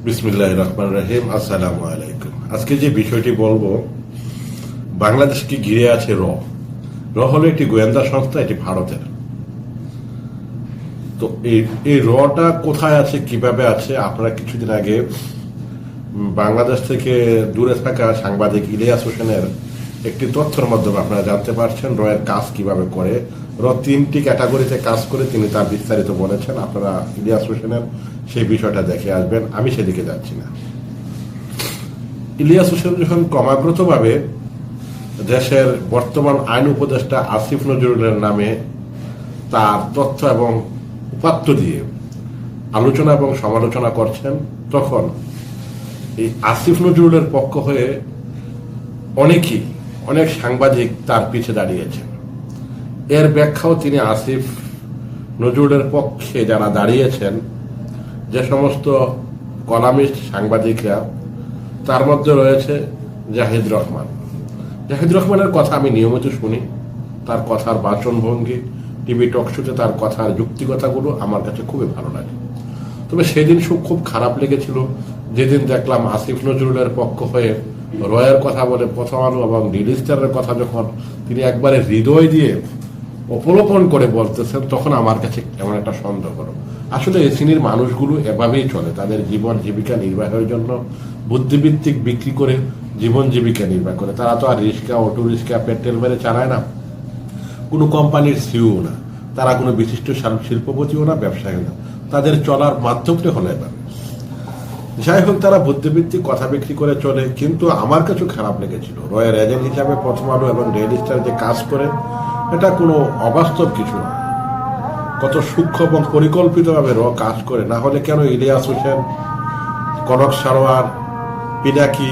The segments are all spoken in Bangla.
বিসমিল্লাহির রহমানির রহিম। আসসালামু আলাইকুম। আজকে যে বিষয়টি বলবো, বাংলাদেশকে ঘিরে আছে র হলো একটি গোয়েন্দা সংস্থা, এটি ভারতের। তো এই রটা কোথায় আছে, কিভাবে আছে, আপনারা কিছুদিন আগে বাংলাদেশ থেকে দূরে থাকা সাংবাদিক ইলিয়াস হোসেনের একটি তথ্যের মাধ্যমে আপনারা জানতে পারছেন র এর কাজ কিভাবে করে। র 3টি ক্যাটাগরিতে কাজ করে তিনি তার বিস্তারিত বলেছেন। আপনারা ইলিয়াস হোসেনের সেই বিষয়টা দেখে আসবেন, আমি সেদিকে যাচ্ছি না। ইলিয়াস হোসেন যখন ক্রমাগতভাবে দেশের বর্তমান আইন উপদেষ্টা আসিফ নজরুলের নামে তার তথ্য এবং উপাত্ত দিয়ে আলোচনা এবং সমালোচনা করছেন, তখন এই আসিফ নজরুলের পক্ষ হয়ে অনেক সাংবাদিক তার পিছে দাঁড়িয়েছেন। এর ব্যাখ্যাও তিনি আসিফ নজরুলের পক্ষে যারা দাঁড়িয়েছেন, যে সমস্ত কলামিস্ট সাংবাদিকরা, তার মধ্যে রয়েছে জাহিদ রহমানের কথা আমি নিয়মিত শুনি। তার কথার বাচনভঙ্গি, টিভি টকশোতে তার কথার যুক্তিকতাগুলো আমার কাছে খুবই ভালো লাগে। তবে সেদিন খুব খারাপ লেগেছিল যেদিন দেখলাম আসিফ নজরুলের পক্ষ হয়ে রয়ের কথা বলে প্রথম আলো এবং ডেইলি স্টারের কথা যখন তিনি একবারে হৃদয় দিয়ে অবলোকন করে বলতেছেন, তখন আমার কাছে এমন একটা সন্দেহ হলো। আসলে এই শ্রেণীর মানুষগুলো এভাবেই চলে, তাদের জীবন জীবিকা নির্বাহের জন্য বুদ্ধিভিত্তিক বিক্রি করে জীবন জীবিকা নির্বাহ করে। তারা তো আর রিক্সা, অটো রিক্সা, পেট্রোল মেরে চালায় না, কোনো কোম্পানির সিইও না, তারা কোনো বিশিষ্ট শিল্পপতিও না, ব্যবসায়ী না। তাদের চলার মাধ্যমটা হলো এবার। যাই হোক, তারা বুদ্ধিভিত্তিক কথা বিক্রি করে চলে। কিন্তু আমার কাছে খারাপ লেগেছিল রয়ের এজেন্ট হিসাবে প্রথম আলো এবং ডেইলি স্টার যে কাজ করে, এটা কোনো অবাস্তব কিছু নয়। কত সূক্ষ্ম এবং পরিকল্পিতভাবে কাজ করে। না হলে কেন ইলিয়াস হোসেন, কনক সারোয়ার, পিনাকি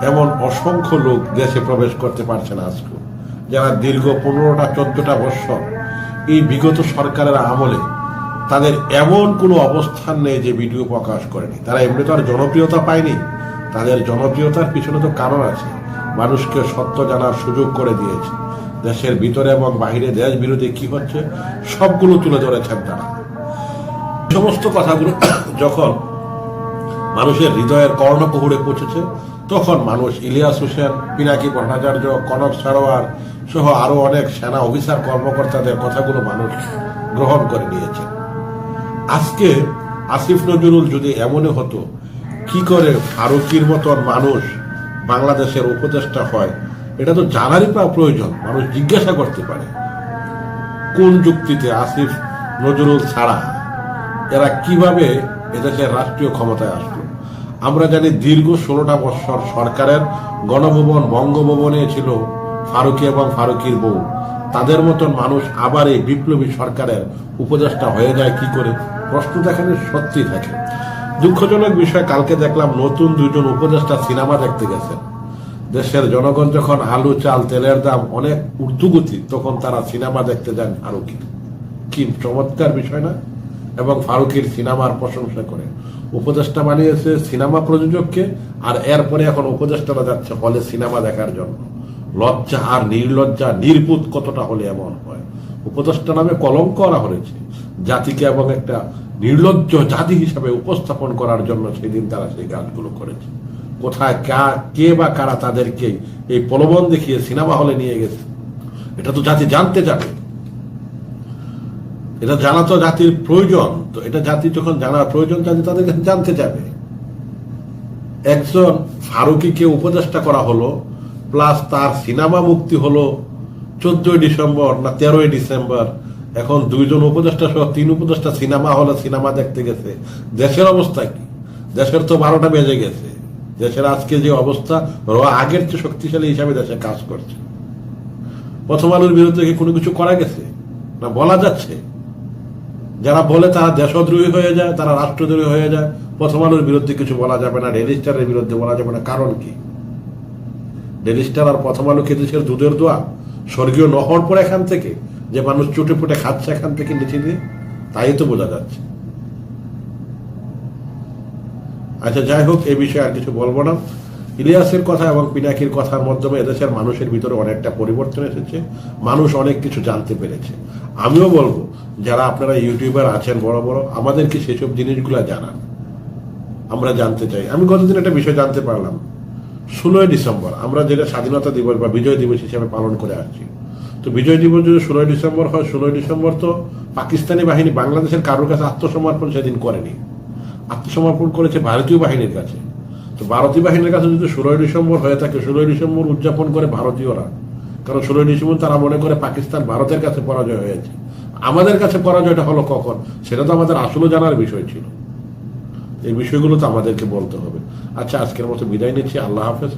এমন অসংখ্য লোক দেশে প্রবেশ করতে পারছে না আজকে, যারা দীর্ঘ 15-14টা বৎসর এই বিগত সরকারের আমলে তাদের এমন কোনো অবস্থান নেই যে ভিডিও প্রকাশ করেনি। তারা এমনি তো আর জনপ্রিয়তা পায়নি, তাদের জনপ্রিয়তার পিছনে তো কারণ আছে। মানুষকে সত্য জানার সুযোগ করে দিয়েছে। দেশের ভিতরে এবং বাহিরে দেশ বিরোধী কি হচ্ছে সবগুলো তুলে ধরেছেন তারা। সমস্ত কথাগুলো যখন মানুষের হৃদয়ের কর্ণকুহরে পৌঁছেছে, তখন মানুষ ইলিয়াস হোসেন, পিনাকি ভট্টাচার্য, কনক সারোয়ার সহ আরো অনেক সেনা অফিসার কর্মকর্তাদের কথাগুলো মানুষ গ্রহণ করে নিয়েছে। আজকে আসিফ নজরুল যদি এমনই হতো, কি করে ফারুকির মতন মানুষ বাংলাদেশের উপদেষ্টা হয়, এটা তো জানারই প্রয়োজন। মানুষ জিজ্ঞাসা করতে পারে কোন যুক্তিতে আসিফ নজরুল ছাড়া এরা কিভাবে এদেশের রাষ্ট্রীয় ক্ষমতায় আসলো। আমরা জানি দীর্ঘ 16টা বৎসর সরকারের গণভবন বঙ্গভবনে ছিল ফারুকি এবং ফারুকির বউ। তাদের মতন মানুষ আবার এই বিপ্লবী সরকারের উপদেষ্টা হয়ে যায় কি করে? প্রশ্ন এখানে সত্যি থাকে। দুঃখজনক বিষয়, কালকে দেখলাম নতুন 2জন উপদেষ্টা সিনেমা দেখতে গেছেন। দেশের জনগণ যখন আলু, চাল, তেলের দাম অনেক ঊর্ধ্বগতি, তখন তারা সিনেমা দেখতে যান ফারুকি। কি চমৎকার বিষয় না? এবং ফারুকির সিনেমার প্রশংসা করে উপদেষ্টা বানিয়েছে সিনেমা প্রযোজককে, আর এরপরে এখন উপদেষ্টারা যাচ্ছে হলে সিনেমা দেখার জন্য। লজ্জা আর নির্লজ্জা, নির্বুধ কতটা হলে এমন হয়? উপদেষ্টা নামে কলঙ্ক করা হয়েছে জাতিকে, এবং একটা নির্লজ্জ জাতি হিসাবে উপস্থাপন করার জন্য সেদিন তারা সেই কাজগুলো করেছে। কোথায় কে বা কারা তাদেরকে এই প্রলোভন দেখিয়ে সিনেমা হলে নিয়ে গেছে, এটা তো জাতি জানতে যাবে। এটা জানা তো জাতির প্রয়োজন। তো এটা জাতি যখন জানার প্রয়োজন, জাতি তাদের কাছে জানতে যাবে। একজন ফারুকিকে উপদেষ্টা করা হলো, প্লাস তার সিনেমা মুক্তি হলো 14ই ডিসেম্বর না 13ই ডিসেম্বর। এখন 2জন উপদেষ্টা সহ 3 উপদেষ্টা সিনেমা হলে সিনেমা দেখতে গেছে। দেশের অবস্থা কি? দেশের তো 12টা বেজে গেছে। দেশের আজকে যে অবস্থা, আগের চেয়ে শক্তিশালী হিসাবে দেশে কাজ করছে। প্রথম আলোর বিরুদ্ধে কি কোনো কিছু করা গেছে না? বলা যাচ্ছে। যারা বলে তারা দেশদ্রোহী হয়ে যায়, তারা রাষ্ট্রদ্রোহী হয়ে যায়। প্রথম আলোর বিরুদ্ধে কিছু বলা যাবে না, ডেইলি স্টারের বিরুদ্ধে বলা যাবে না, কারণ কি? ডেইলি স্টার আর প্রথম আলো কি দেশের দুধের দোয়া? স্বর্গীয় নহর পরে এখান থেকে যে মানুষ চুটে পুটে খাচ্ছে এখান থেকে নিচে দিয়ে, তাই তো বোঝা যাচ্ছে। আচ্ছা, যাই হোক, এই বিষয়ে আর কিছু বলবো না। ইলিয়াসের কথা এবং পিনাকির কথার মাধ্যমে এদেশের মানুষের ভিতরে অনেকটা পরিবর্তন এসেছে। মানুষ অনেক কিছু জানতে পেরেছে। আমিও বলবো, যারা আপনারা ইউটিউবার আছেন বড় বড়, আমাদেরকে সেসব জিনিসগুলো জানান। আমরা জানতে চাই। আমি গতদিন একটা বিষয় জানতে পারলাম, 16ই ডিসেম্বর আমরা যেটা স্বাধীনতা দিবস বা বিজয় দিবস হিসেবে পালন করে আসছি, তো বিজয় দিবস যদি 16ই ডিসেম্বর হয়, 16ই ডিসেম্বর তো পাকিস্তানি বাহিনী বাংলাদেশের কারোর কাছে আত্মসমর্পণ সেদিন করেনি, আত্মসমর্পণ করেছে ভারতীয় বাহিনীর কাছে। তো ভারতীয় বাহিনীর কাছে যদি 16ই ডিসেম্বর হয়ে থাকে, 16ই ডিসেম্বর উদযাপন করে ভারতীয়রা, কারণ 16ই ডিসেম্বর তারা মনে করে পাকিস্তান ভারতের কাছে পরাজয় হয়েছে। আমাদের কাছে পরাজয়টা হলো কখন, সেটা তো আমাদের আসলে জানার বিষয় ছিল। এই বিষয়গুলো তো আমাদেরকে বলতে হবে। আচ্ছা, আজকের মতো বিদায় নিচ্ছি। আল্লাহ হাফেজ।